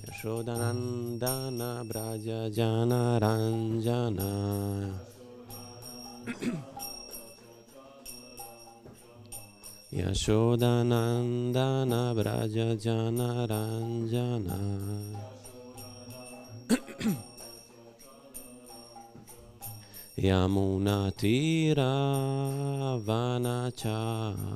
Yashodanandana Braja Jana Ranjana Yashodanandana Braja Jana Ranjana Yamuna Tira Vanachari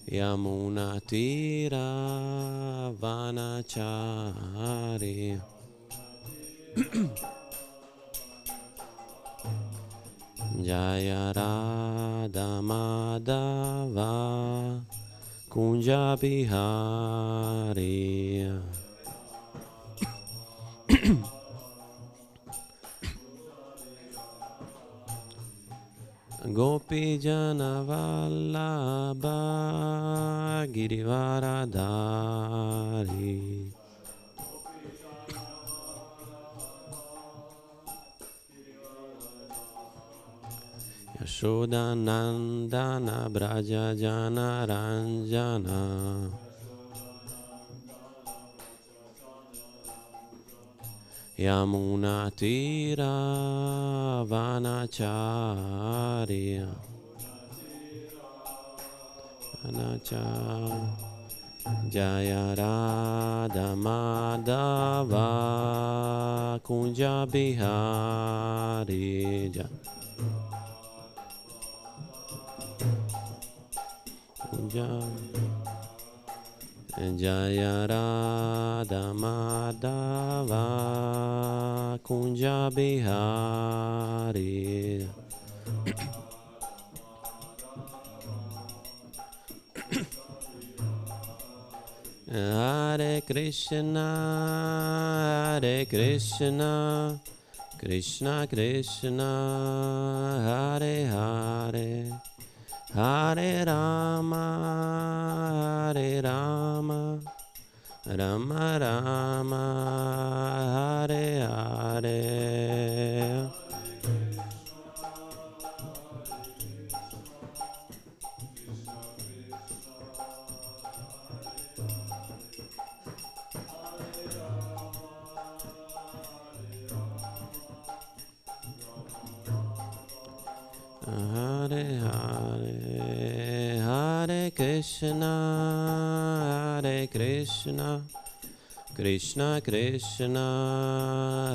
Yamuna Tira Vanachari Jaya Radha Madhava Kunja Bihari Gopi Jana Vallabha Girivaradhari Yashodanandana Braja Jana Ranjana Yamuna Tira Vanacharya Jaya Radha Madhava Kunja Bihari Jaya Radha Madhava Kunja Bihari Hare Krishna Krishna Krishna Hare Hare Hare Rama Rama Rama Hare Hare Hare Hare Hare Krishna Krishna Krishna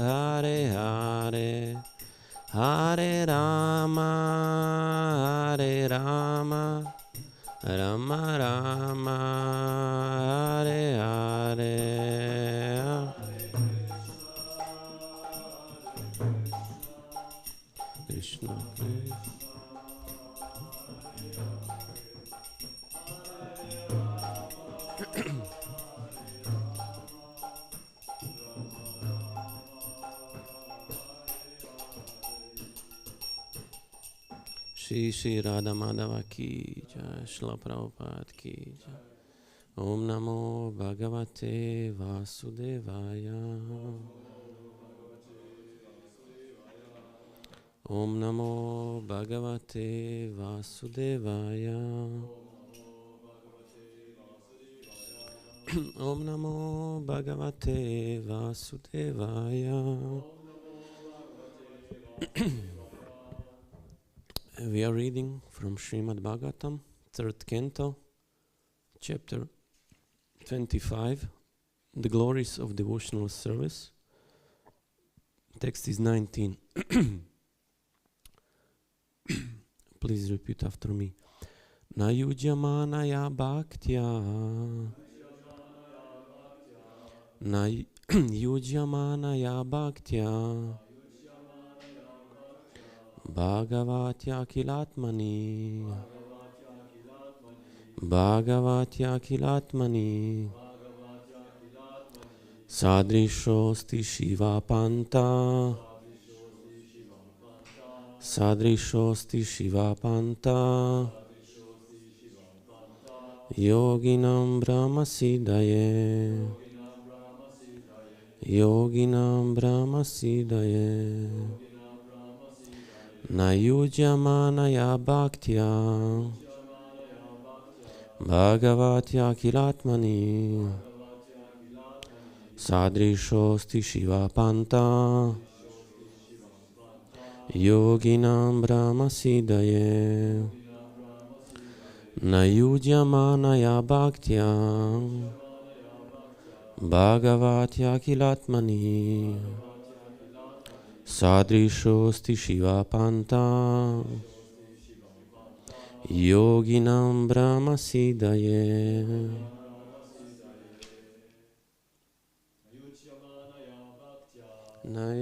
Hare Hare Hare Rama Rama Rama Hare Hare Krishna Shri Radha Madhava ki jai, Shla Prabhupada ki jai. Om Namo Bhagavate Vasudevaya. Om Namo Bhagavate Vasudevaya. Om Namo Bhagavate Vasudevaya. We are reading from Srimad Bhagavatam, 3rd Canto, chapter 25, The Glories of Devotional Service. Text is 19. Please repeat after me. Na yujyamanaya bhaktya Na yujyamanaya bhaktya Bhagavatya kilatmani Bhagavatya kilatmani Sadrishosti Shiva Panta Sadrishosti Shiva Panta Yoginam Brahma Siddhaye Yoginam Brahma Siddhaye na yujyamanaya bhaktya Bhagavatya kilatmani Sadrishosti Shiva Panta Yoginam Brahma Siddhaye Na yujyamanaya bhaktya Bhagavatya kilatmani Sadrishosti Shiva Panta Yoginam Brahma Siddhaye Na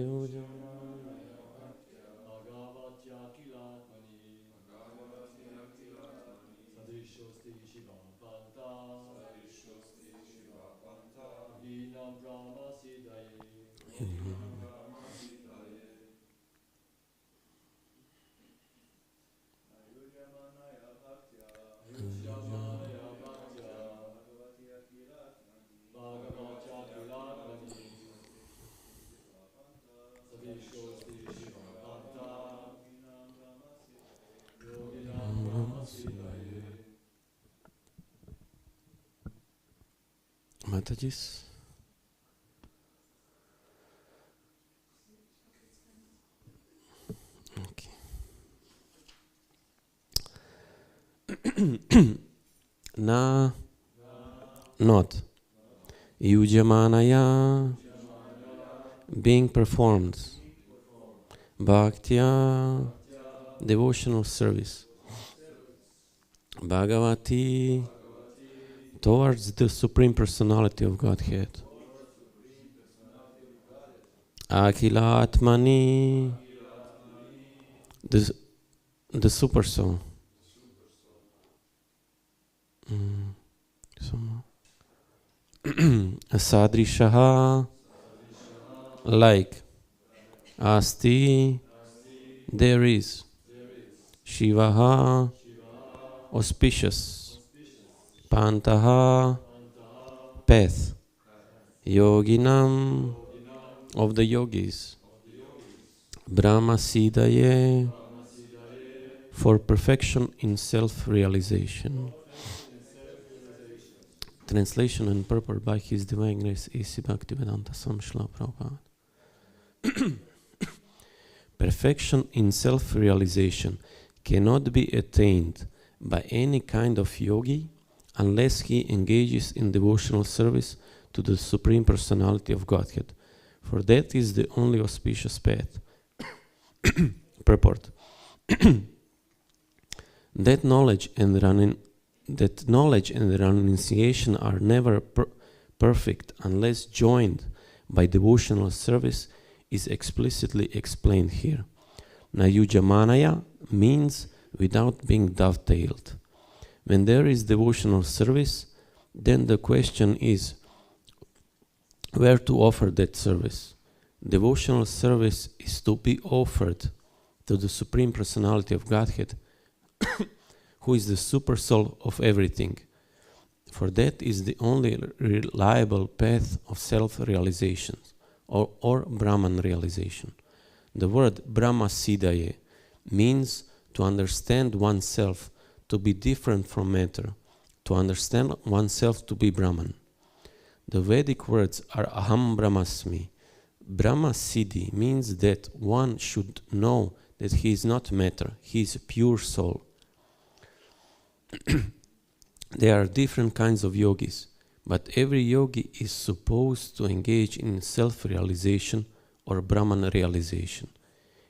Matajis. Okay. Na not Yujamanaya being performed Bhaktya devotional service Bhagavati towards the Supreme Personality of Godhead Akhila Atmani the Super Soul Sadrishaha like Asti there is Shivaha auspicious Pantaha path Yoginam of the yogis Brahma Siddhaye for perfection in self-realization. Translation and purport by His Divine Grace A.C. Bhaktivedanta Swami Srila Prabhupada. Perfection in self-realization cannot be attained by any kind of yogi unless he engages in devotional service to the Supreme Personality of Godhead, for that is the only auspicious path. Purport. That knowledge and renunciation are never perfect unless joined by devotional service is explicitly explained here. Nayujamanaya means without being dovetailed. When there is devotional service, then the question is where to offer that service. Devotional service is to be offered to the Supreme Personality of Godhead, who is the super soul of everything. For that is the only reliable path of self-realization or Brahman realization. The word Brahma Siddhaye means to understand oneself to be different from matter, to understand oneself to be Brahman. The Vedic words are Aham Brahmasmi. Brahma Siddhi means that one should know that he is not matter, he is a pure soul. There are different kinds of yogis, but every yogi is supposed to engage in self-realization or Brahman realization.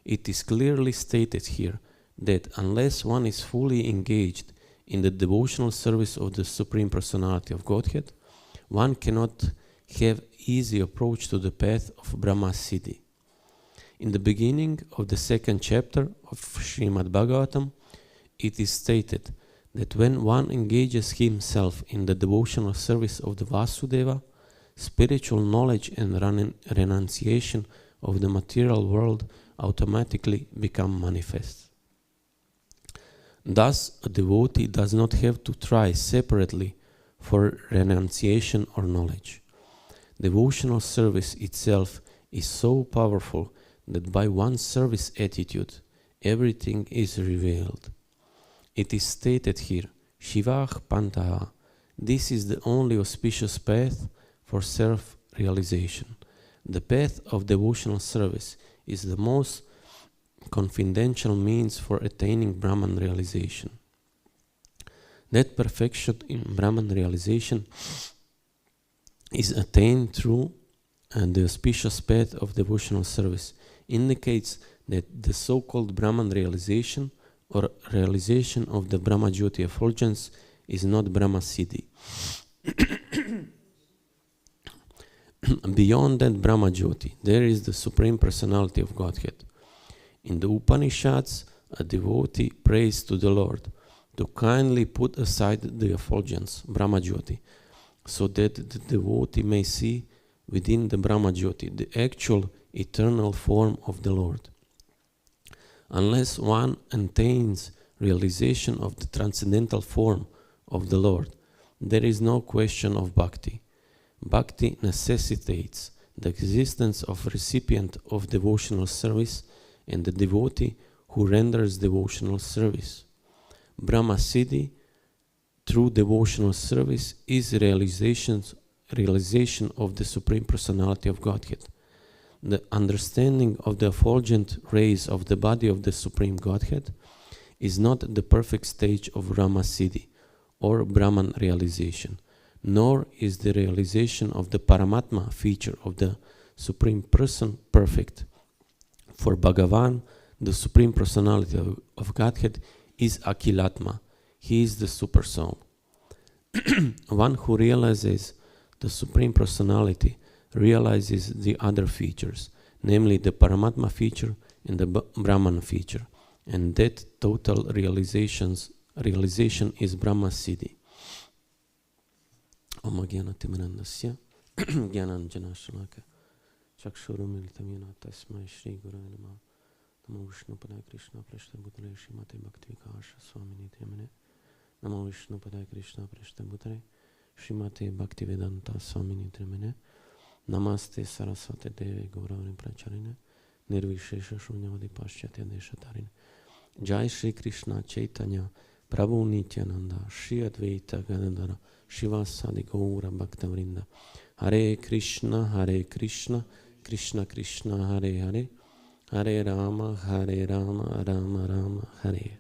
It is clearly stated here that unless one is fully engaged in the devotional service of the Supreme Personality of Godhead, one cannot have easy approach to the path of Brahma Siddhi. In the beginning of the second chapter of Srimad Bhagavatam, it is stated that when one engages himself in the devotional service of the Vasudeva, spiritual knowledge and renunciation of the material world automatically become manifest. Thus, a devotee does not have to try separately for renunciation or knowledge. Devotional service itself is so powerful that by one's service attitude, everything is revealed. It is stated here, Shivah Pantaha. This is the only auspicious path for self-realization. The path of devotional service is the most confidential means for attaining Brahman realization. That perfection in Brahman realization is attained through the auspicious path of devotional service, indicates that the so-called Brahman realization or realization of the Brahma Jyoti effulgence is not Brahma Siddhi. Beyond that Brahma Jyoti, there is the Supreme Personality of Godhead. In the Upanishads, a devotee prays to the Lord to kindly put aside the effulgence, Brahma Jyoti, so that the devotee may see within the Brahma Jyoti the actual eternal form of the Lord. Unless one attains realization of the transcendental form of the Lord, there is no question of bhakti. Bhakti necessitates the existence of recipient of devotional service and the devotee who renders devotional service. Brahma Siddhi through devotional service is realization of the Supreme Personality of Godhead. The understanding of the effulgent rays of the body of the Supreme Godhead is not the perfect stage of Brahma Siddhi or Brahman realization, nor is the realization of the Paramatma feature of the Supreme Person perfect. For Bhagavan, the Supreme Personality of Godhead is Akhilatma. He is the Super Soul. One who realizes the Supreme Personality realizes the other features, namely the Paramatma feature and the Brahman feature, and that total realization is Brahma Siddhi. Om Gyanatimirandasya Gyananjana Shalaka Chakshurumilitamina Tasmai Shri Guru Namaha Namo Vishnu Padaya Krishna Prashta Bhutare Srimate Bhakti Vikasha Swamini Temene Namo Vishnu Padaya Krishna Prashta Bhutare Srimate Bhakti Vedanta Swamini Temene Namaste Saraswate Deve Gaurani Pracharine Nirvishesha Shunyavadi Paschatya Deshatarine Jai Shri Krishna Chaitanya Prabhu Nityananda Shri Advaita Gadadhara Shivasadi Gaura Bhaktavrinda Hare Krishna Krishna Krishna Hare Hare Hare Rama Rama Rama Hare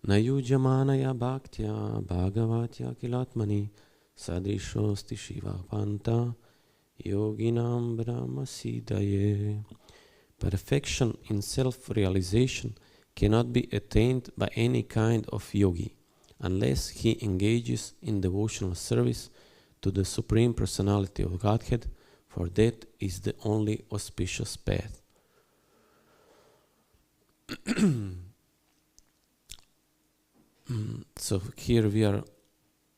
Nayujamanaya Bhaktya Bhagavatya Kilatmani Sadrishosti Shiva Panta Yoginam Brahma Siddhaye. Perfection in self-realization cannot be attained by any kind of yogi unless he engages in devotional service to the Supreme Personality of Godhead, for that is the only auspicious path. So here we are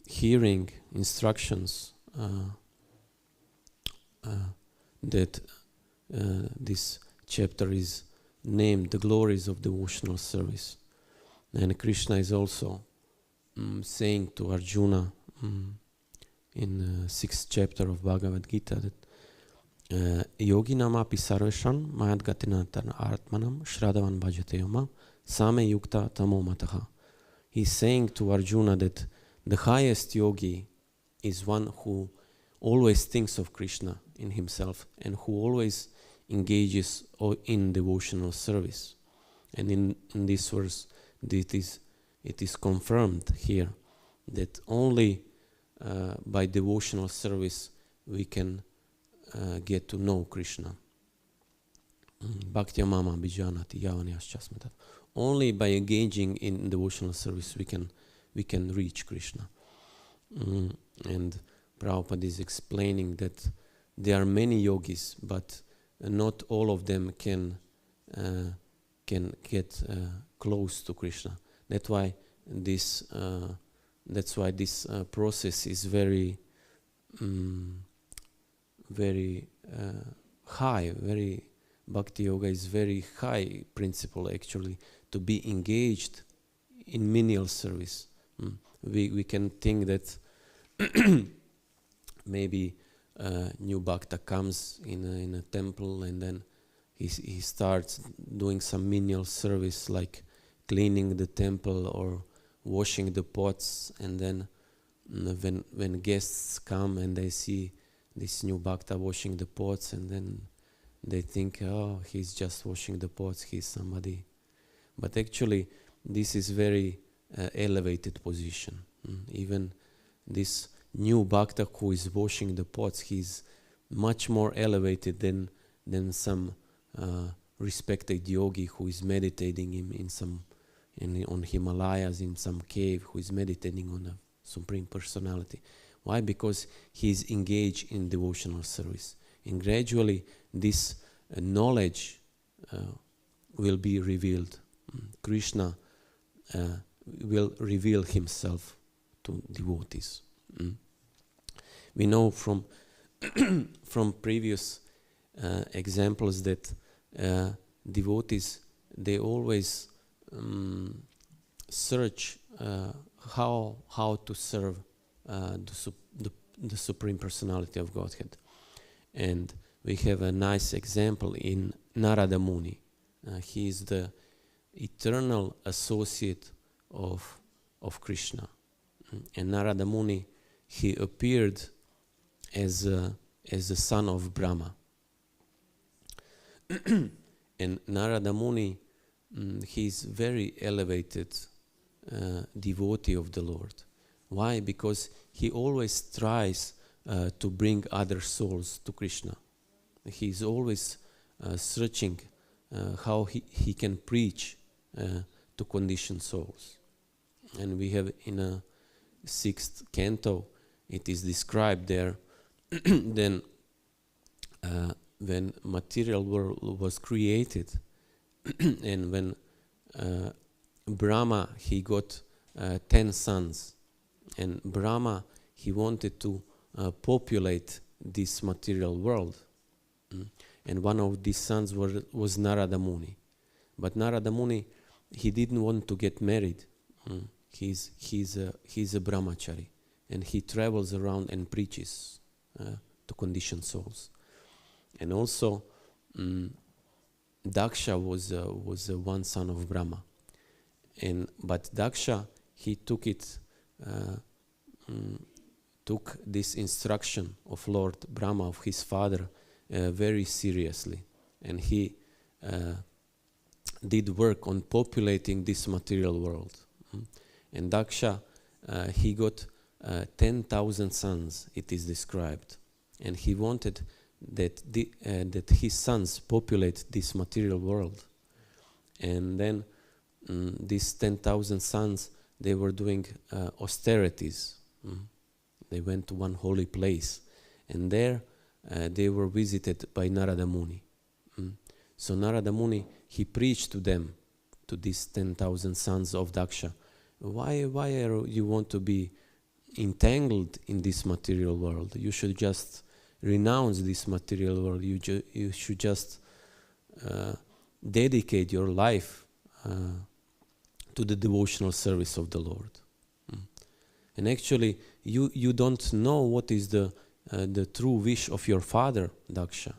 hearing instructions that this chapter is named the glories of devotional service. And Krishna is also saying to Arjuna in the 6th chapter of Bhagavad Gita that Yoginam api sarvesham mayad gatinatan atmanam shraddhavan bhajate yama same yukta tamo mataha. He's saying to Arjuna that the highest yogi is one who always thinks of Krishna in himself and who always engages in devotional service. And in this verse, it is confirmed here that only by devotional service we can get to know Krishna. Bhaktya mama bijanati yavanyas. Only by engaging in devotional service we can reach Krishna. And Prabhupada is explaining that there are many yogis, but not all of them can get close to Krishna. That's why this process is very high. Very Bhakti Yoga is very high principle actually to be engaged in menial service. We can think that maybe new bhakta comes in a temple and then he starts doing some menial service like cleaning the temple or washing the pots, and then when guests come and they see this new bhakta washing the pots, and then they think, oh, he's just washing the pots, he's somebody. But actually, this is very elevated position. Even this new bhakta who is washing the pots, he's much more elevated than some respected yogi who is meditating on Himalayas in some cave, who is meditating on the Supreme Personality. Why? Because he is engaged in devotional service, and gradually this knowledge will be revealed. Krishna will reveal himself to devotees. We know from previous examples that devotees, they always search how to serve the Supreme Personality of Godhead. And we have a nice example in Narada Muni. He is the eternal associate of Krishna. And Narada Muni, he appeared as the son of Brahma. And Narada Muni, he is very elevated devotee of the Lord. Why? Because he always tries to bring other souls to Krishna. He is always searching how he can preach to conditioned souls. And we have in a 6th canto, it is described there, then when material world was created, and when Brahma, he got 10 sons, and Brahma, he wanted to populate this material world. And one of these sons was Narada Muni. But Narada Muni, he didn't want to get married. He's a brahmachari, and he travels around and preaches to conditioned souls. And also, Daksha was one son of Brahma, but Daksha, he took this instruction of Lord Brahma, of his father, very seriously, and he did work on populating this material world. And Daksha, he got 10,000 sons, it is described, and he wanted that his sons populate this material world. And then these 10,000 sons, they were doing austerities. They went to one holy place, and there they were visited by Narada Muni. So Narada Muni, he preached to them, to these 10,000 sons of Daksha. Why are you want to be entangled in this material world? You should just renounce this material world. You should just dedicate your life to the devotional service of the Lord. And actually, you don't know what is the true wish of your father, Daksha.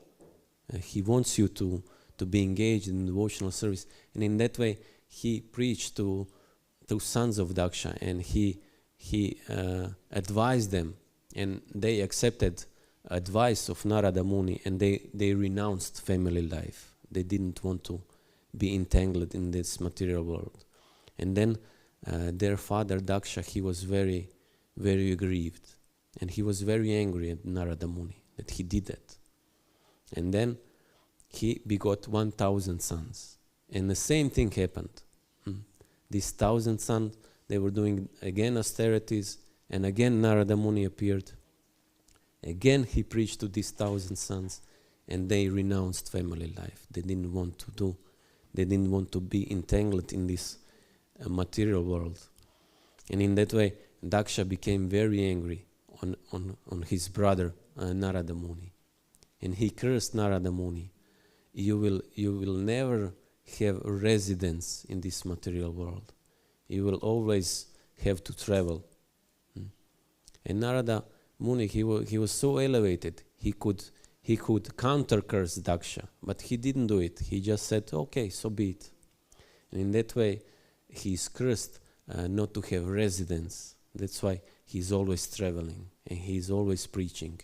He wants you to be engaged in devotional service, and in that way, he preached to sons of Daksha, and he advised them, and they accepted advice of Narada Muni, and they renounced family life. They didn't want to be entangled in this material world. And then their father Daksha, he was very, very aggrieved, and he was very angry at Narada Muni that he did that. And then he begot 1,000 sons, and the same thing happened. These 1,000 sons, they were doing again austerities, and again Narada Muni appeared. Again he preached to these 1,000 sons, and they renounced family life. They didn't want to be entangled in this material world. And in that way, Daksha became very angry on his brother Narada Muni, and he cursed Narada Muni. You will never have a residence in this material world. You will always have to travel. And Narada Muni, he was so elevated. He he could counter curse Daksha, but he didn't do it. He just said, okay, so be it. And in that way, he's cursed not to have residence. That's why he's always traveling and he's always preaching.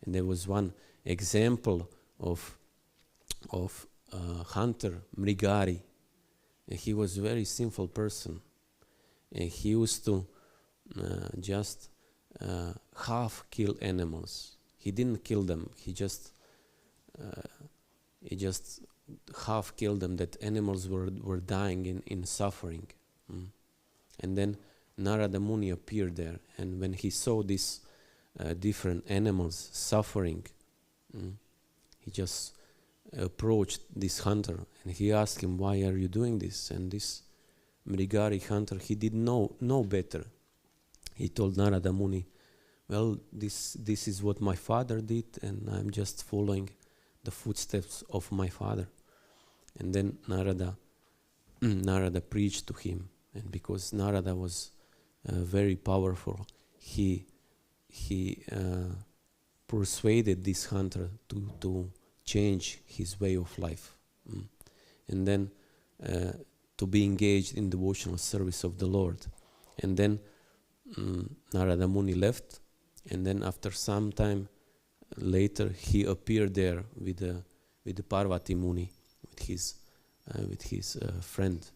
And there was one example of hunter, Mrigari. And he was a very sinful person. And he used to just half kill animals. He didn't kill them. He just half killed them. That animals were dying in suffering. And then Narada Muni appeared there. And when he saw these different animals suffering, he just approached this hunter and he asked him, why are you doing this? And this Mrigari hunter, he didn't know better. He told Narada Muni, well, this is what my father did, and I'm just following the footsteps of my father. And then Narada preached to him, and because Narada was very powerful, he persuaded this hunter to change his way of life, and then to be engaged in devotional service of the Lord. And then Narada Muni left, and then after some time later he appeared there with the Parvati Muni, with his friend.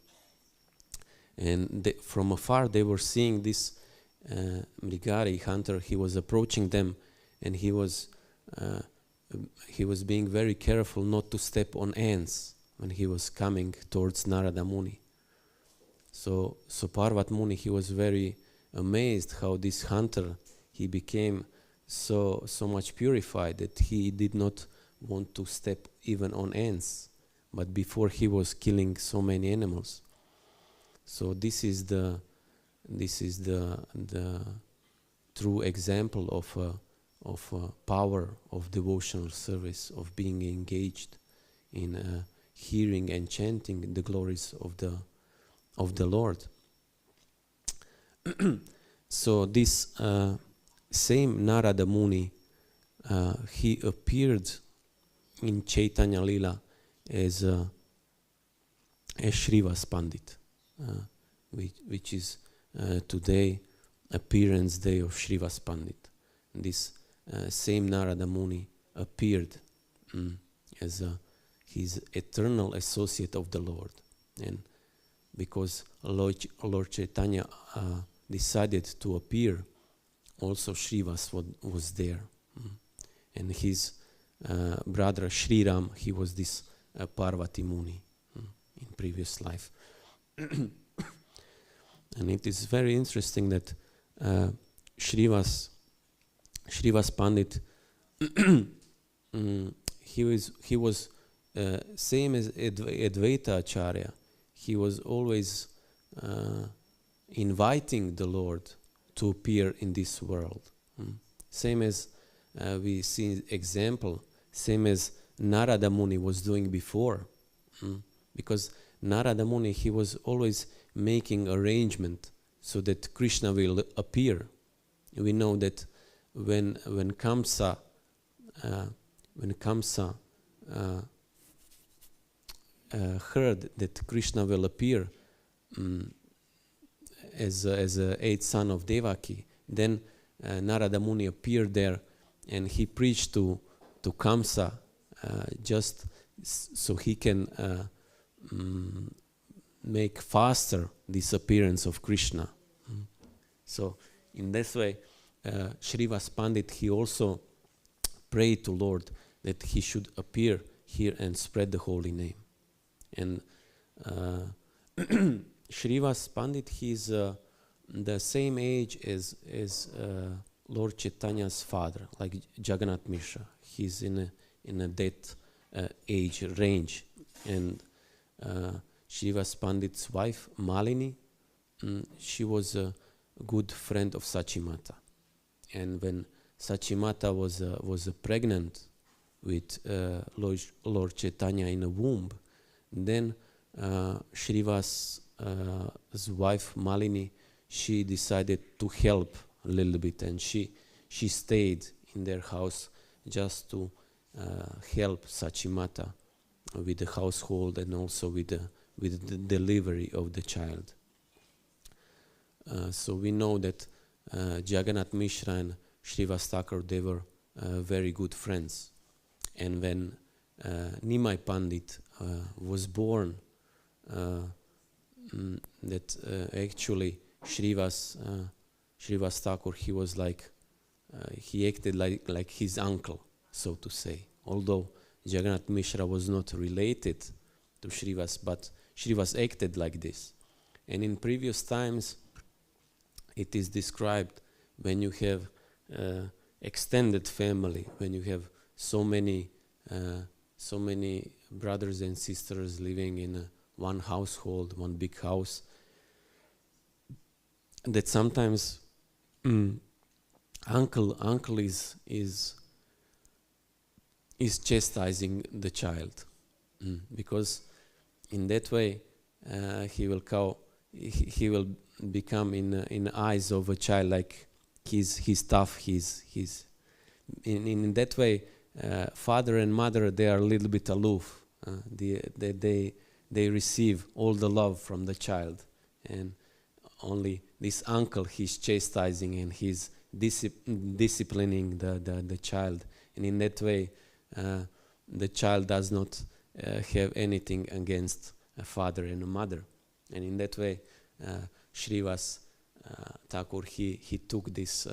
And from afar they were seeing this Mrigari hunter. He was approaching them, and he was being very careful not to step on ants when he was coming towards Narada Muni. So Parvat Muni, he was very amazed how this hunter, he became so much purified that he did not want to step even on ants, but before he was killing so many animals. So this is the true example of power of devotional service, of being engaged in hearing and chanting the glories of the Lord. So this same Narada Muni, he appeared in Chaitanya Lila as Shrivas Pandit, which is today appearance day of Shrivas Pandit. And this same Narada Muni appeared as his eternal associate of the Lord. And because Lord Chaitanya decided to appear, also Shrivas was there. And his brother Shriram, he was this Parvati Muni in previous life. And it is very interesting that Shrivas Pandit, he was same as Advaita Acharya. He was always inviting the Lord to appear in this world. Same as we see example, same as Narada Muni was doing before. Because Narada Muni, he was always making arrangement so that Krishna will appear. We know that when Kamsa heard that Krishna will appear as a eighth son of Devaki, then Narada Muni appeared there, and he preached to Kamsa just so he can make faster this appearance of Krishna. So in this way, Shrivas Pandit, he also prayed to Lord that he should appear here and spread the holy name. And Shrivas Pandit, he's the same age as Lord Chaitanya's father, like Jagannath Mishra. He's in a that age range. And Shrivas Pandit's wife, Malini, she was a good friend of Sachimata. And when Sachimata was pregnant with Lord Chaitanya in a womb, then Shrivas' wife Malini, she decided to help a little bit, and she stayed in their house just to help Sachimata with the household and also with the delivery of the child. So we know that Jagannath Mishra and Srivas Thakur, they were very good friends. And when Nimai Pandit was born, that actually Srivas Thakur, he was he acted like his uncle, so to say. Although Jagannath Mishra was not related to Srivas, but Srivas acted like this. And in previous times, it is described when you have extended family, when you have so many brothers and sisters living in one household, one big house, that sometimes uncle is chastising the child, because in that way he will become in the eyes of a child like he's tough. He's in that way. Father and mother, they are a little bit aloof. They receive all the love from the child, and only this uncle, he's chastising and he's disciplining the child, and in that way the child does not have anything against a father and a mother. And in that way Srivas Thakur, he took this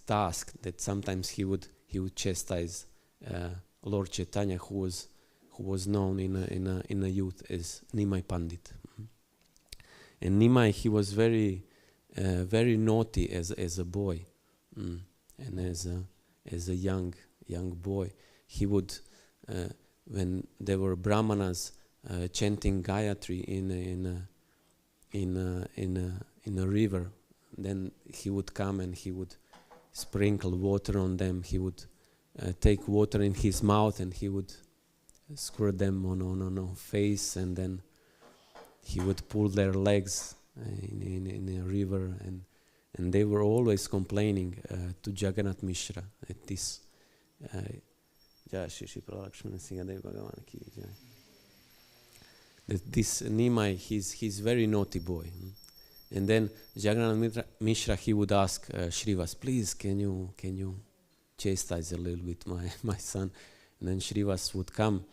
task that sometimes he would chastise Lord Chaitanya, who was known in a youth as Nimai Pandit. And Nimai, he was very naughty as a boy, and as a young boy, he would when there were brahmanas chanting Gayatri in a river, then he would come and he would sprinkle water on them. He would take water in his mouth and he would squirt them on face, and then he would pull their legs in a river, and they were always complaining to Jagannath Mishra at this. That this Nimai, he's very naughty boy. And then Jagannath Mishra, he would ask Srivas, please, can you chastise a little bit my son? And then Srivas would come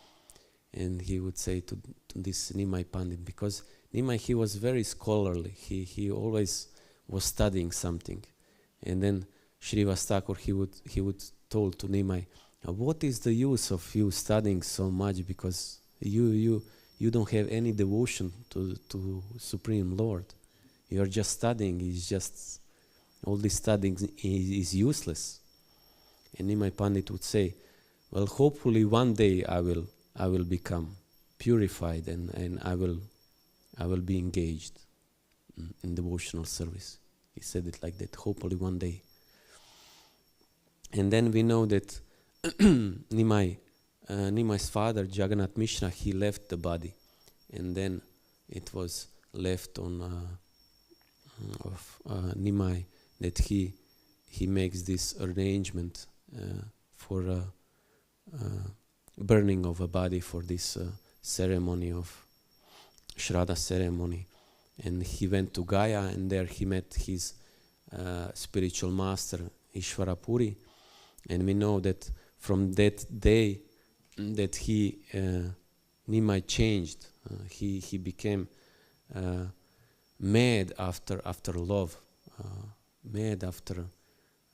and he would say to this Nimai Pandit, because Nimai, he was very scholarly. He always was studying something. And then Srivas Thakur, he would told to Nimai, what is the use of you studying so much, because you don't have any devotion to Supreme Lord. You are just studying. It's just all this studying is useless. And Nimai Pandit would say, well, hopefully one day I will become purified and I will be engaged in devotional service. He said it like that, hopefully one day. And then we know that Nimai's father, Jagannath Mishra, he left the body, and then it was left on of Nimai that he makes this arrangement for burning of a body for this ceremony of Shraddha ceremony. And he went to Gaya, and there he met his spiritual master Ishvarapuri, and we know that from that day that Nimai changed. He became mad after love, mad after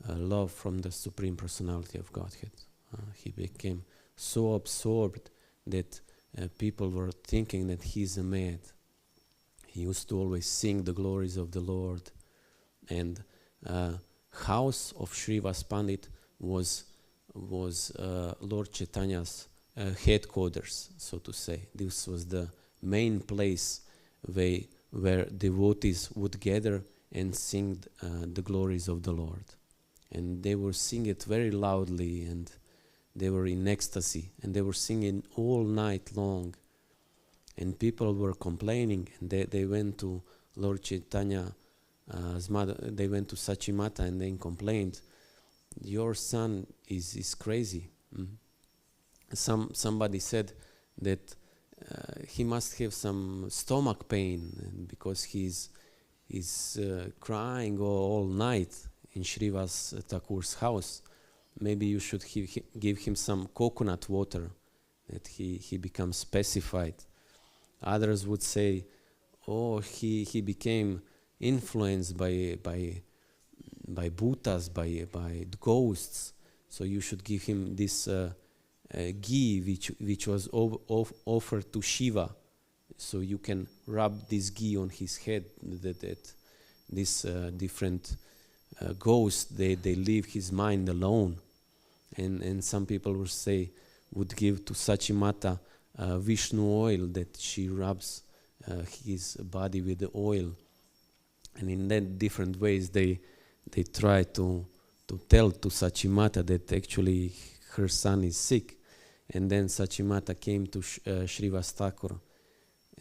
love from the Supreme Personality of Godhead. He became so absorbed that people were thinking that he's a mad. He used to always sing the glories of the Lord, and house of Srivas Pandit was Lord Chaitanya's headquarters, so to say. This was the main place where devotees would gather and sing the glories of the Lord. And they were singing it very loudly, and they were in ecstasy, and they were singing all night long. And people were complaining, and they went to Lord Chaitanya's mother, they went to Sachimata, and they complained, your son is crazy. Mm. Somebody said that he must have some stomach pain because he's crying all night in Srivas Thakur's house. Maybe you should give him some coconut water that he becomes pacified. Others would say, oh, he became influenced by bhutas, by ghosts. So you should give him this ghee which was offered to Shiva. So you can rub this ghee on his head. That this different ghosts they leave his mind alone. And some people would give to Sachimata Vishnu oil that she rubs his body with the oil. And in that different ways they try to tell to Sachimata that actually her son is sick. And then Sachimata came to Srivas Thakur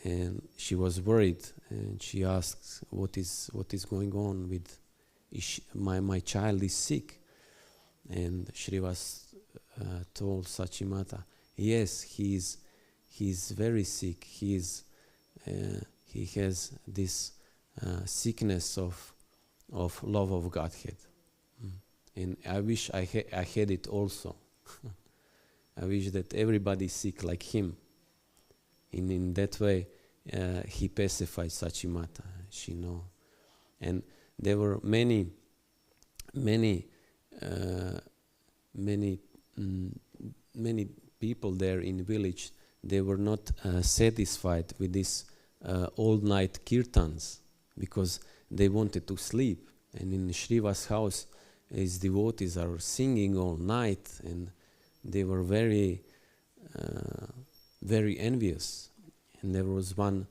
and she was worried and she asked, what is going on with my child is sick? And Srivas told Sachimata, yes, he's very sick. He has this sickness of love of Godhead. And I wish I had it also. I wish that everybody is sick like him. In that way, he pacified Sachimata. She know. And there were many people there in the village. They were not satisfied with these all-night kirtans because they wanted to sleep. And in Srivas' house, his devotees are singing all night, and they were very envious. And there was one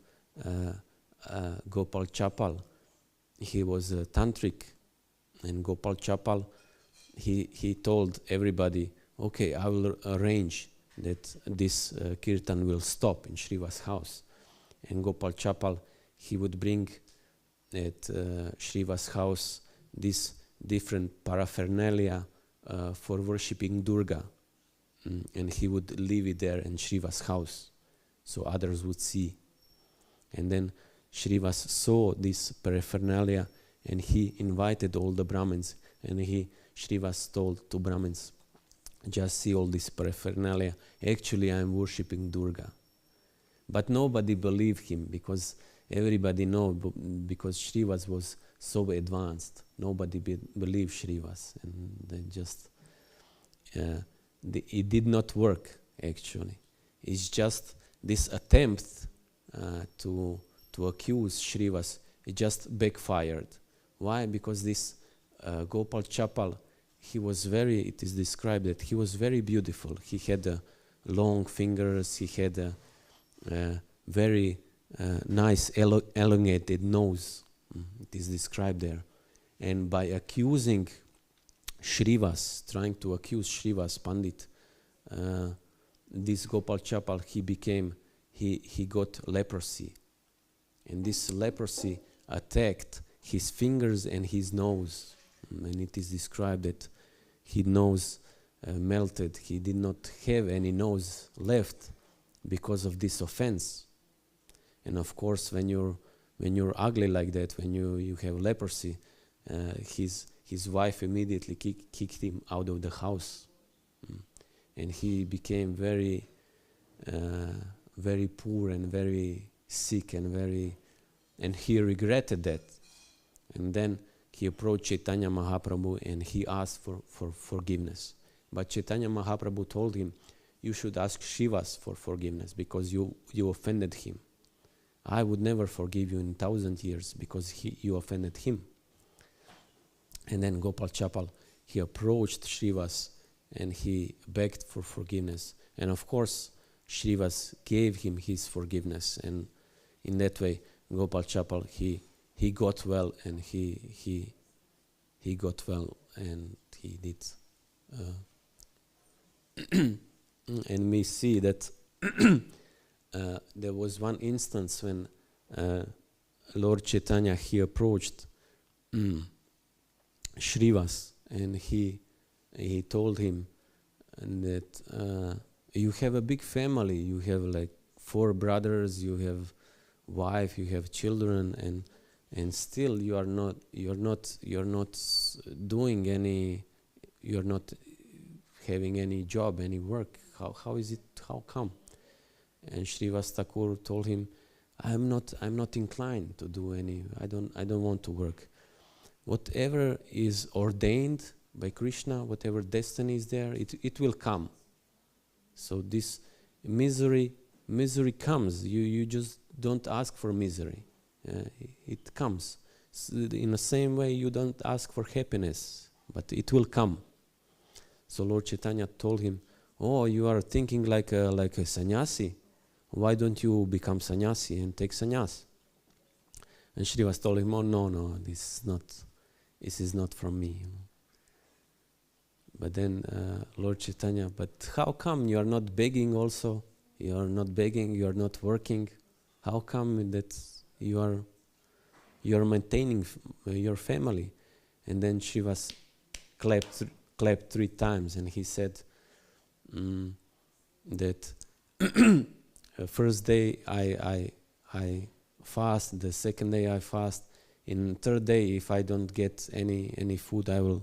Gopal Chapal. He was a tantric, and Gopal Chapal, he told everybody, okay, I will arrange that this kirtan will stop in Srivas' house. And Gopal Chapal, he would bring at Srivas' house this different paraphernalia for worshipping Durga. And he would leave it there in Srivas' house so others would see. And then Srivas saw this paraphernalia and he invited all the Brahmins, and Srivas told to Brahmins, just see all this paraphernalia. Actually, I am worshipping Durga. But nobody believed him because everybody know because Srivas was so advanced. Nobody believed Srivas, and they just it did not work. Actually, it's just this attempt to accuse Srivas. It just backfired. Why? Because this Gopal Chapal, he was it is described that he was very beautiful. He had long fingers, he had a very nice elongated nose. It is described there. And by accusing Srivas, trying to accuse Srivas Pandit, this Gopal Chapal, he got leprosy. And this leprosy attacked his fingers and his nose. And it is described that his nose melted. He did not have any nose left because of this offense. And of course, when you're ugly like that, when you have leprosy, his wife immediately kicked him out of the house. And he became very poor and very sick and he regretted that. And then he approached Chaitanya Mahaprabhu and he asked for forgiveness. But Chaitanya Mahaprabhu told him, you should ask Srivas for forgiveness because you offended him. I would never forgive you in 1,000 years because you offended him. And then Gopal Chapal, he approached Srivas and he begged for forgiveness. And of course, Srivas gave him his forgiveness. And in that way, Gopal Chapal, he got well and he got well and he did. And we see that there was one instance when Lord Chaitanya, he approached Srivas and he told him and that you have a big family. You have like 4 brothers. You have wife. You have children, and still you're not doing any. You're not having any job, any work. How is it? How come? And Srivas Thakur told him, I'm not inclined to do any. I don't want to work. Whatever is ordained by Krishna, whatever destiny is there, it will come. So this misery comes. You just don't ask for misery. It comes. So in the same way, you don't ask for happiness, but it will come. So Lord Chaitanya told him, "Oh, you are thinking like a sannyasi. Why don't you become sannyasi and take sannyas?" And Srivas told him, "Oh no, this is not from me." But then Lord Chaitanya, "But how come you are not begging also? You are not begging. You are not working. How come that you are maintaining your family?" And then Srivas clapped 3 times, and he said that first day I fast, the second day I fast, in third day if I don't get any food, I will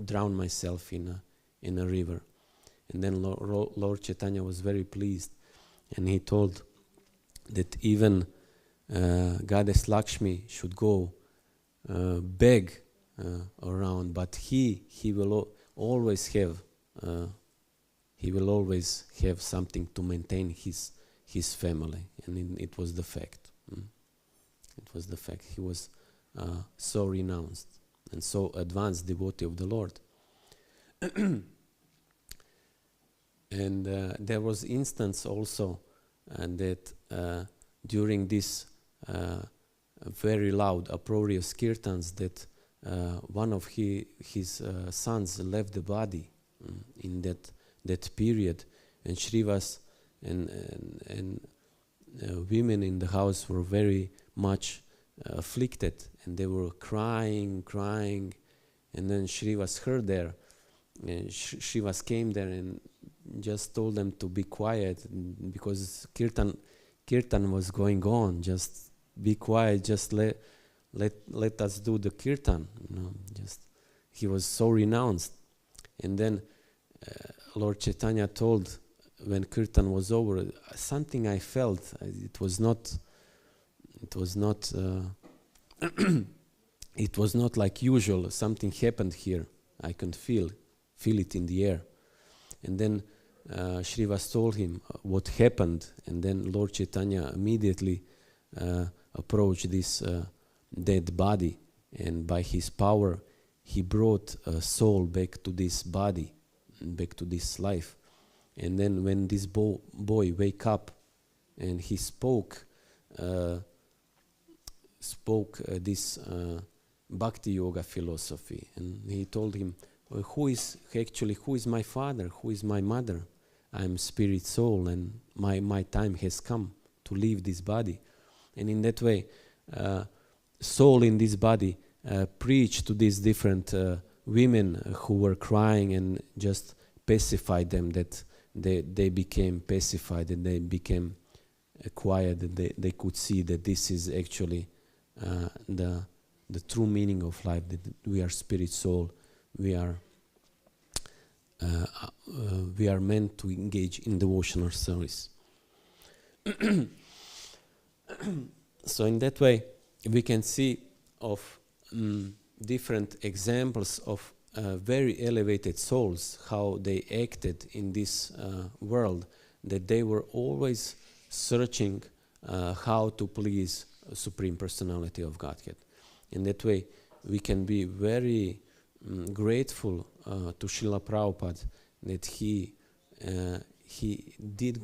drown myself in a river. And then Lord Chaitanya was very pleased, and he told that even Goddess Lakshmi should go beg around, but he will always have something to maintain his family, and it was the fact. It was the fact. He was so renounced and so advanced devotee of the Lord. And there was instance also that during this very loud, uproarious kirtans, that one of his sons left the body in that period, and Srivas and women in the house were very much afflicted, and they were crying, and then Srivas heard there, and Srivas came there and just told them to be quiet, because kirtan was going on. Just be quiet, just let us do the kirtan. Just he was so renounced. And then Lord Chaitanya told, when kirtan was over, something I felt. It was not it was not like usual. Something happened here. I can feel it in the air. And then Srivas told him what happened, and then Lord Chaitanya immediately approached this dead body, and by his power he brought a soul back to this body, back to this life. And then when this boy wake up, and he spoke this Bhakti Yoga philosophy, and he told him, who is my father? Who is my mother? I am spirit soul, and my time has come to leave this body. And in that way, soul in this body preached to these different women who were crying, and just pacified them, that they became pacified, and they became quiet, and they could see that this is actually the true meaning of life, that we are spirit soul. We are meant to engage in devotional service. So in that way, we can see of different examples of very elevated souls, how they acted in this world, that they were always searching how to please Supreme Personality of Godhead. In that way, we can be very grateful to Srila Prabhupada that he did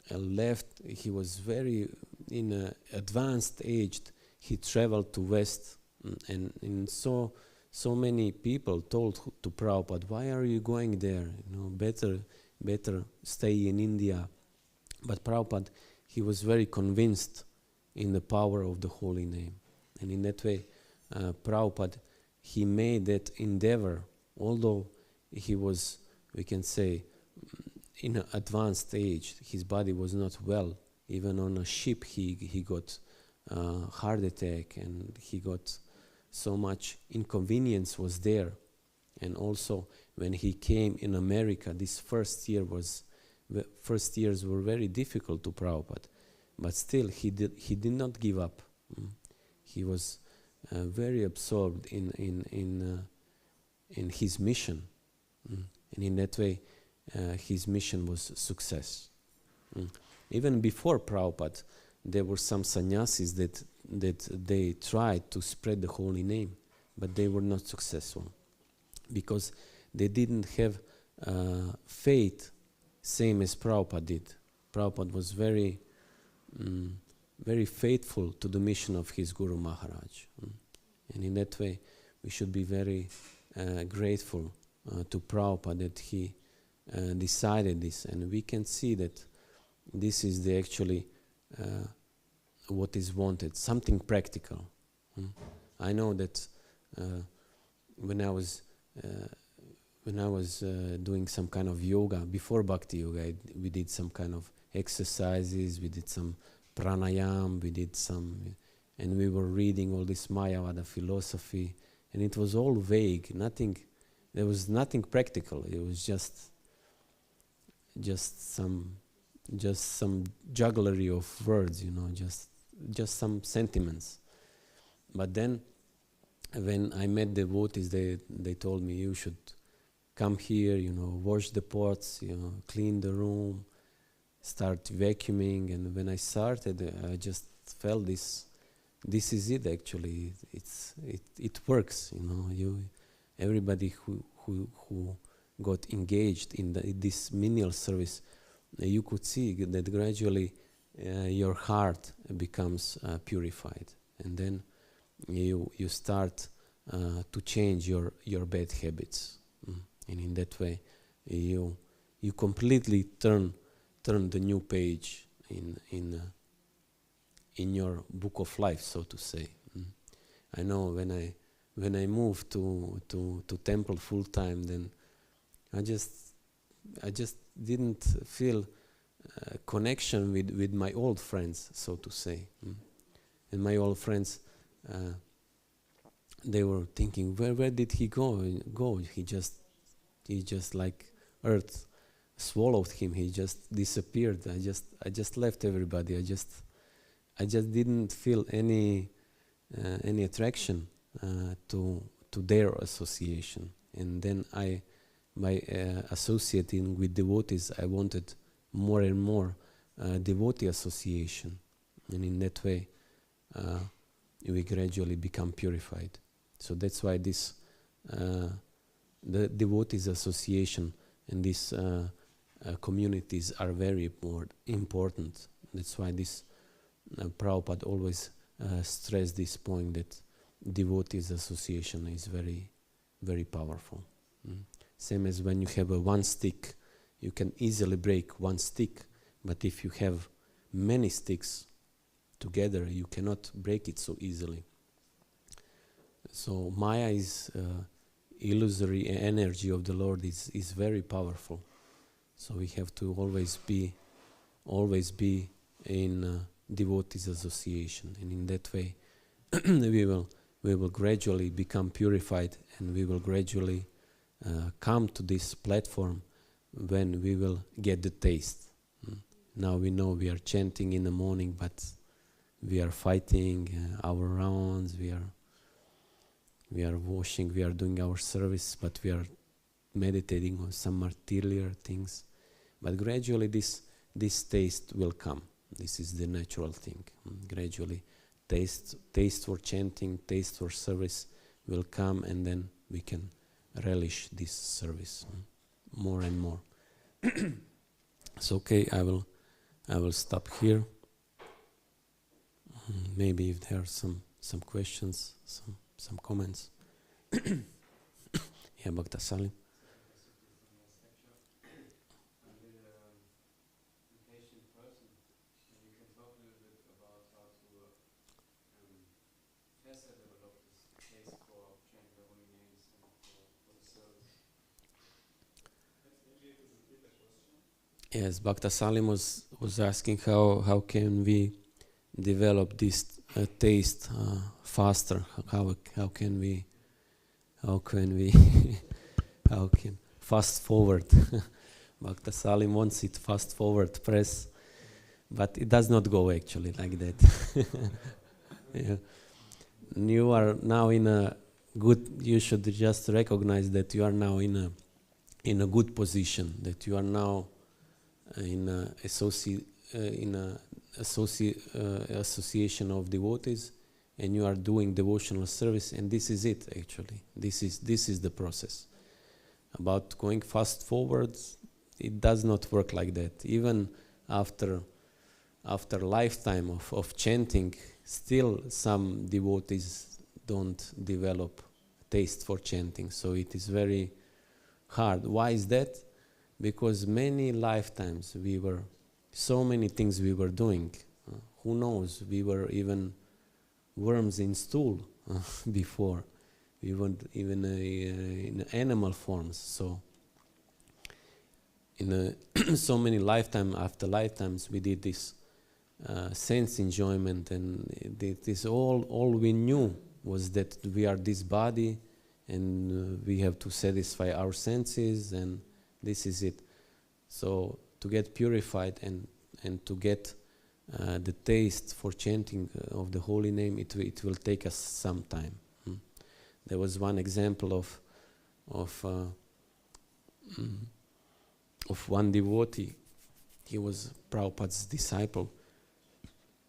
left. He was very in a advanced age. He traveled to West, and so many people told to Prabhupada, "Why are you going there? Better stay in India." But Prabhupada, he was very convinced in the power of the holy name, and in that way, Prabhupada, he made that endeavor, although he was, we can say, in an advanced age. His body was not well. Even on a ship, he got heart attack, and he got so much inconvenience was there. And also, when he came in America, this first years were very difficult to Prabhupada, but still he did not give up. He was very absorbed in his mission, and in that way, his mission was success. Even before Prabhupada, there were some sannyasis that they tried to spread the holy name, but they were not successful because they didn't have faith, same as Prabhupada did. Prabhupada was very faithful to the mission of his Guru Maharaj. And in that way, we should be very grateful to Prabhupada that he decided this. And we can see that this is the actually what is wanted, something practical. I know that when I was doing some kind of yoga, before Bhakti Yoga, we did some kind of exercises, we did some pranayam, and we were reading all this Mayavada philosophy, and it was all vague, there was nothing practical. It was just some jugglery of words, just some sentiments. But then, when I met devotees, they told me, you should come here, wash the pots, clean the room, start vacuuming. And when I started, I just felt this is it actually. It works, everybody who got engaged in this menial service, you could see that gradually your heart becomes purified, and then you start to change your bad habits, and in that way you completely turn the new page in your book of life, so to say. I know when I moved to temple full time, then I just didn't feel connection with my old friends, so to say. And my old friends, they were thinking, where did he go? He just like earth swallowed him. He just disappeared. I just left everybody. I just didn't feel any attraction to their association. And then by associating with devotees, I wanted more and more devotee association, and in that way we gradually become purified. So that's why this the devotees association and these communities are very important. That's why this Prabhupada always stressed this point that devotees association is very, very powerful. Same as when you have one stick, you can easily break one stick, but if you have many sticks together, you cannot break it so easily. So Maya is illusory energy of the Lord is very powerful. So we have to always be in devotees association, and in that way we will gradually become purified, and we will gradually come to this platform when we will get the taste. Now we know we are chanting in the morning, but we are fighting our rounds, we are washing, we are doing our service, but we are meditating on some material things. But gradually this taste will come. This is the natural thing. Gradually taste for chanting, taste for service will come, and then we can relish this service more and more. So okay, I will stop here. Maybe if there are some questions, some comments. Yeah, Bhakta Salim. Yes, Bhakta Salim was asking how can we develop this taste faster? How can we how can fast forward? Bhakta Salim wants it fast forward press, but it does not go actually like that. Yeah. You are now in a good. You should just recognize that you are now in a good position. That you are now in a association of devotees, and you are doing devotional service. And this is it actually. This is the process. About going fast forwards, it does not work like that. Even after lifetime of chanting, still some devotees don't develop taste for chanting. So it is very hard. Why is that? Because many lifetimes so many things we were doing. Who knows? We were even worms in stool before. We were even in animal forms. So in so many lifetime after lifetimes we did this sense enjoyment, and this all we knew was that we are this body, and we have to satisfy our senses, and this is it. So to get purified and to get the taste for chanting of the holy name, it will take us some time. There was one example of one devotee. He was Prabhupada's disciple,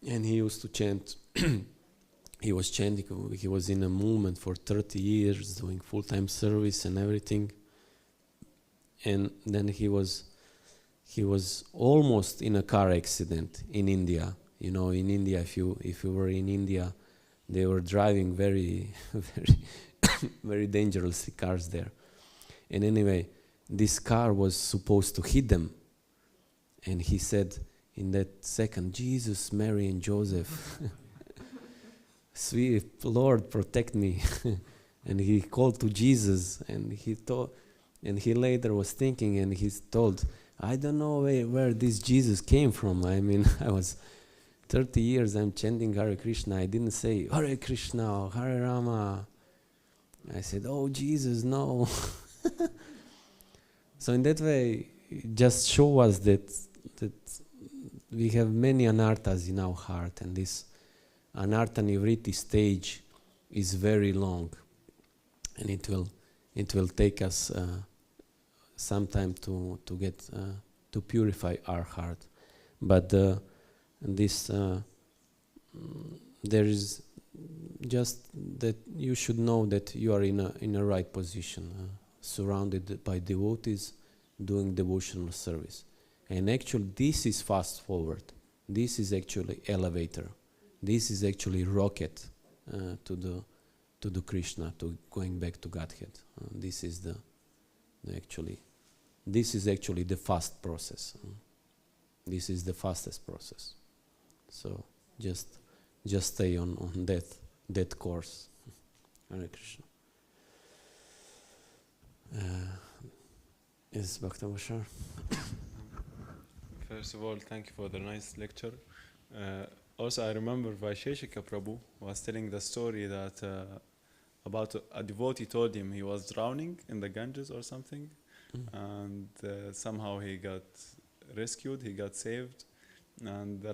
and he used to chant. He was chanting. He was in a movement for 30 years, doing full-time service and everything. And then he was almost in a car accident in India. You know, in India, if you were in India, they were driving very, very, very dangerous cars there. And anyway, this car was supposed to hit them. And he said in that second, Jesus, Mary, and Joseph, sweet Lord, protect me. And he called to Jesus, and he later was thinking, and he's told, I don't know where this Jesus came from. I mean, I was 30 years, I'm chanting Hare Krishna. I didn't say Hare Krishna or Hare Rama. I said, oh, Jesus, no. So in that way, just show us that we have many anarthas in our heart, and this anartha nivritti stage is very long, and it will take us some time to get to purify our heart. But there is just that you should know that you are in a right position, surrounded by devotees, doing devotional service. And actually, this is fast forward. This is actually elevator. This is actually rocket to the Krishna, to going back to Godhead. This is actually the fast process. This is the fastest process. So just stay on that course. Hare Krishna. Yes, Bhakta Bashar. First of all, thank you for the nice lecture. Also, I remember Vaisheshika Prabhu was telling the story that about a devotee told him he was drowning in the Ganges or something, and somehow he got rescued, he got saved, and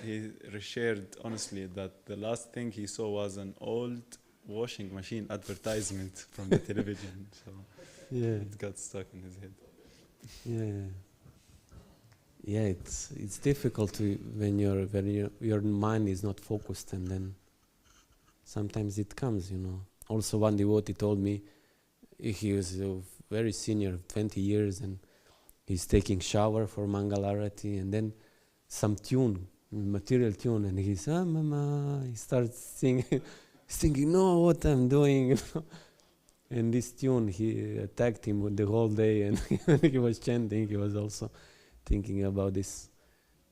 he shared honestly that the last thing he saw was an old washing machine advertisement from the television. So it got stuck in his head. Yeah, it's difficult when your mind is not focused, and then sometimes it comes, you know. Also, one devotee told me he was very senior, 20 years, and he's taking shower for Mangalarati, and then some tune, material tune, and he starts singing, thinking, no, what I'm doing, and this tune, he attacked him the whole day, and he was chanting, he was also thinking about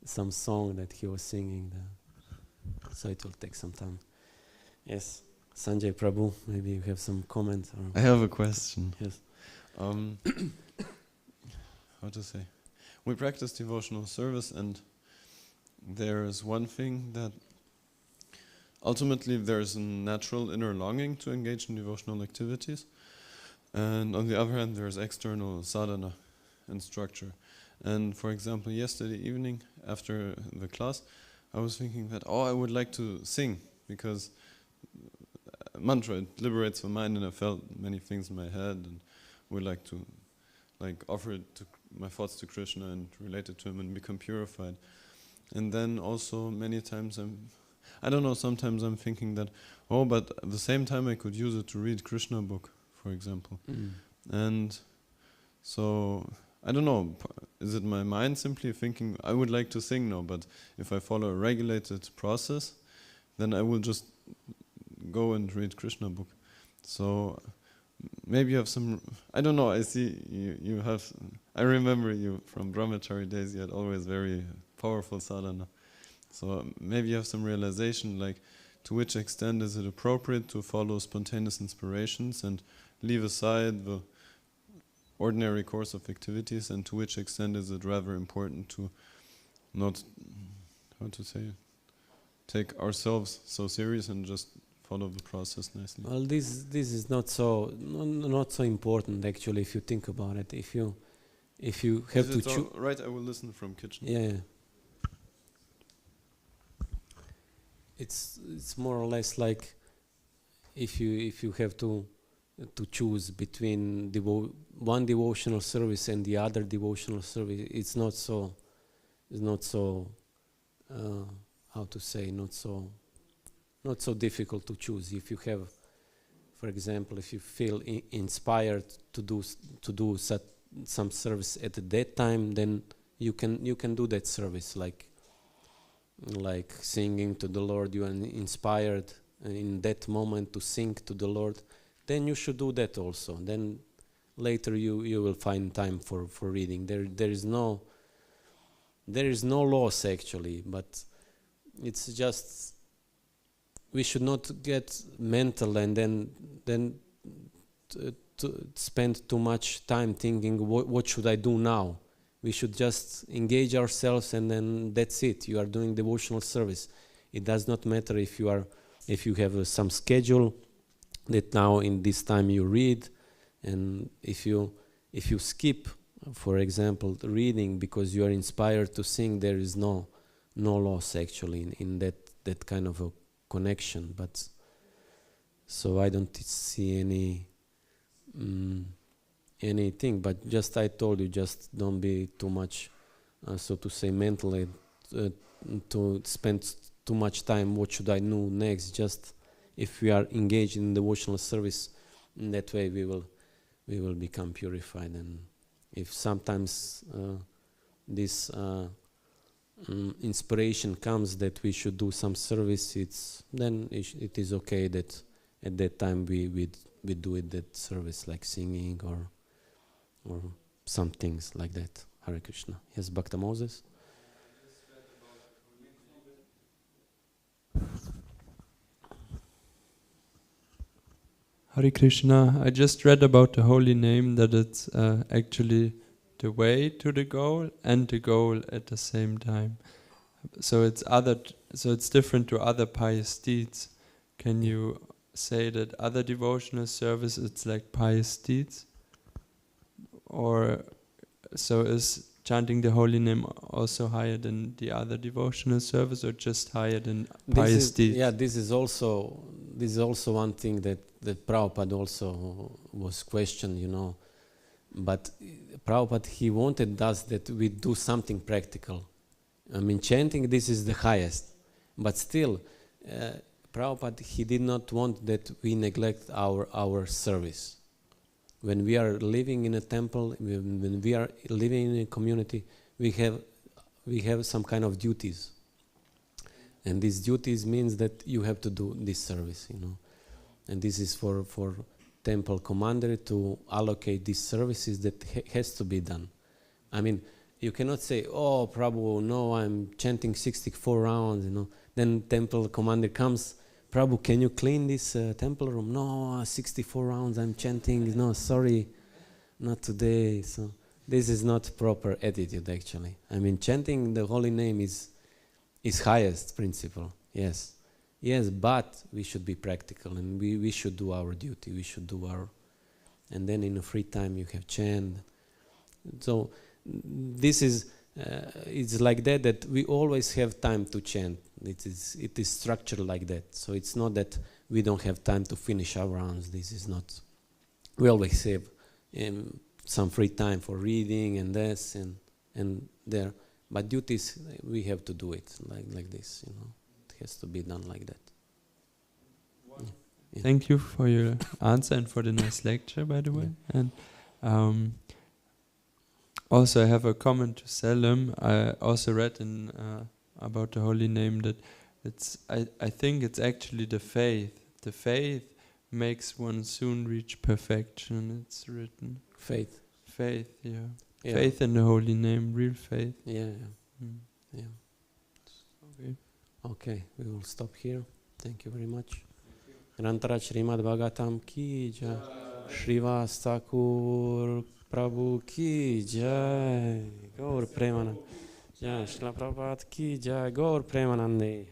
some song that he was singing. So it will take some time. Yes, Sanjay Prabhu, maybe you have some comment? I have a question. Yes. How to say? we practice devotional service, and there is one thing that ultimately there is a natural inner longing to engage in devotional activities, and on the other hand there is external sadhana and structure. And for example, yesterday evening after the class, I was thinking that, I would like to sing, because mantra, it liberates the mind, and I felt many things in my head, and would like to offer it to my thoughts to Krishna and relate it to him and become purified. And then also many times sometimes I'm thinking that, but at the same time I could use it to read Krishna book, for example. And so, I don't know, is it my mind simply thinking, I would like to sing now, but if I follow a regulated process, then I will just go and read Krishna book. So, maybe you have some, I don't know, I see you have, I remember you from brahmachari days, you had always very powerful sadhana. So maybe you have some realization, like to which extent is it appropriate to follow spontaneous inspirations and leave aside the ordinary course of activities, and to which extent is it rather important to not, take ourselves so serious and just follow the process nicely. Well, this is not so important actually, if you think about it. If you have to choose, right? I will listen from kitchen. Yeah. It's more or less like if you have to choose between one devotional service and the other devotional service, it's not so not so difficult to choose. If you have, for example, if you feel inspired to do some service at that time, then you can do that service, like singing to the Lord. You are inspired in that moment to sing to the Lord, then you should do that also. Then later you will find time for reading. There is no loss actually, but it's just we should not get mental and then to spend too much time thinking what should I do now. We should just engage ourselves, and then that's it. You are doing devotional service. It does not matter if you have some schedule that now in this time you read, and if you skip, for example, reading because you are inspired to sing, there is no loss actually in that kind of a connection. But so I don't see anything, but just I told you, just don't be too much, so to say, mentally to spend too much time. What should I do next? Just if we are engaged in devotional service, in that way we will become purified. And if sometimes this inspiration comes that we should do some service, then it is okay that at that time we do it, that service, like singing or some things like that. Hare Krishna. Yes, Bhakta Moses. Hare Krishna. I just read about the holy name, that it's actually the way to the goal and the goal at the same time. So it's different to other pious deeds. Can you say that other devotional service, it's like pious deeds? Or so is chanting the holy name also higher than the other devotional service, or just higher than pious deeds? Yeah, this is also one thing that Prabhupada also was questioned, But Prabhupada, he wanted us that we do something practical. I mean, chanting, this is the highest. But still, Prabhupada, he did not want that we neglect our service. When we are living in a temple, when we are living in a community, we have some kind of duties. And these duties means that you have to do this service, And this is for temple commander to allocate these services that has to be done. I mean, you cannot say, "Oh, Prabhu, no, I'm chanting 64 rounds," Then temple commander comes, "Prabhu, can you clean this temple room?" "No, 64 rounds I'm chanting. No, sorry, not today." So this is not proper attitude actually. I mean, chanting the holy name is highest principle. Yes, but we should be practical and we should do our duty. We should do our, and then in a free time you have chant. So this is it's like that we always have time to chant. It is structured like that. So it's not that we don't have time to finish our rounds. This is not. We always have some free time for reading and this and there. But duties, we have to do it like this. You know, it has to be done like that. Yeah. Thank you for your answer and for the nice lecture, by the way. And also, I have a comment to Selim. I also read in about the holy name that it's. I think it's actually the faith. The faith makes one soon reach perfection. It's written. Faith. Faith, yeah. Faith in the holy name, real faith. Yeah. Okay. Okay, we will stop here. Thank you very much. Grantara Srimad Bhagavatam ki jai. Srivas Thakur Prabhu ki jai. Gaur Premanand. Jai Shila Prabhupada ki jai. Gaur Premanande.